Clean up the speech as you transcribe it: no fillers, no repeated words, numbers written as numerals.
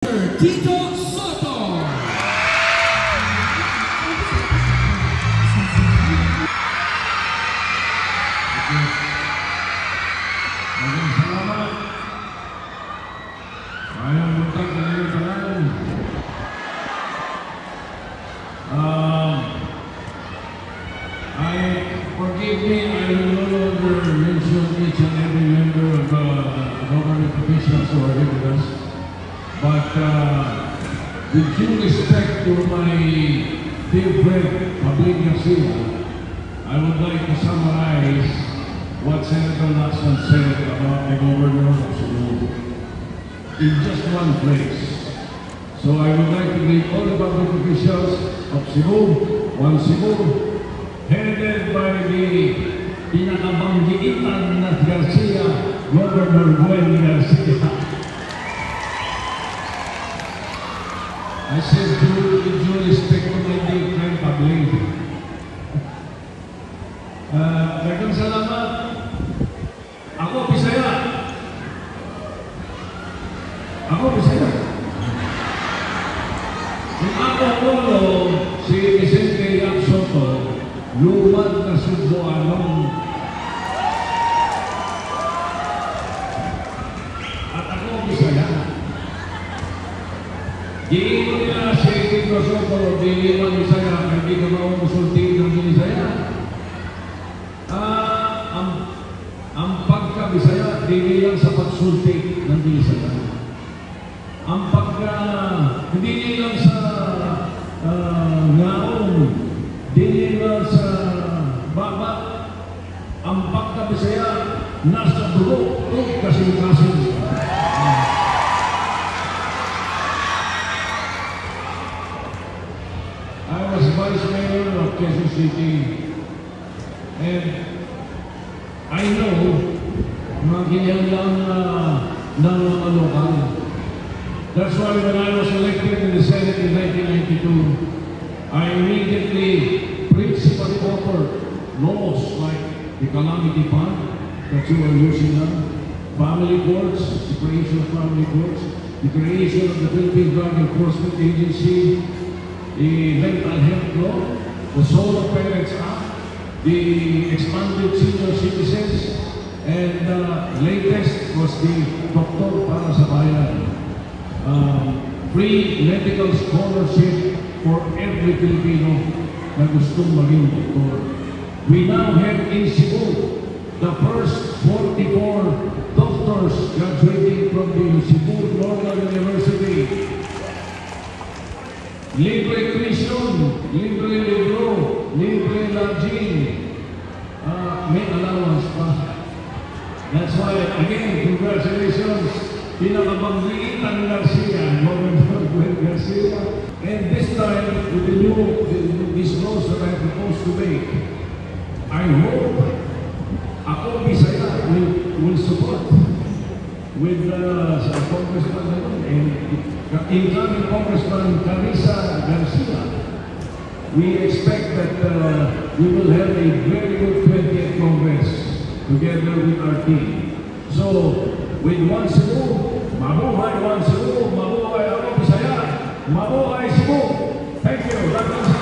Tito Soto. Maraming salamat. Ayang buntag na nyo tanan. Forgive me, I will no longer mention each and every member of government officials who are here with us. But with due respect to my dear friend, Pablin Garcia, I would like to summarize what Senator Lacson said about the governor of Cebu in just one place. So I would like to greet all the public officials of Cebu, One Cebu, headed by the pinakabanggiitan na Garcia, Governor Gwen Garcia. I said with due respect to my dear friend Pablin. Daghang salamat. Ako Bisaya. Yung ako polo, si Vicente Yac Soto, lumad na Cebuanong. At ako Bisaya. Giingon nila si Tito Soto, di man Bisaya, hindi ka maumusulti ng Bisaya. Ang pagka-Bisaya, di lang sa pagsulti ng Bisaya. Ang hindi lang sa ngaon, di lang sa baba. Ang pagka-Bisaya, nasa dugo, kasing-kasing. I was Vice Mayor of Quezon City, and I know mga kinyalang ng mga lokal. That's why when I was elected in the Senate in 1992, I immediately preached for laws like the Calamity Fund that you are using now, family courts, the creation of family courts, the creation of the Philippine Drug Enforcement Agency, the mental health law, the Solo Parents Act, the expanded senior citizens, and latest was the Doktor Para sa Bayan. Free medical scholarship for every Filipino na gustong maging doktor. We now have in Cebu the first 44 doctors graduating from the Cebu Normal University. Libre tuition, libre libro, libre lodging, may allowance pa. That's why, again, congratulations, pinakabanggiitan Garcia, Governor Gwen Garcia. And this time, with these laws that I propose to make, I hope ako Bisaya will support with Congressman and incoming Congressman Carissa Garcia. We expect that we will have a very good 20th Congress together with our team. So, with One Cebu, mabuhay One Cebu, mabuhay ako Bisaya, mabuhay Cebu. Thank you.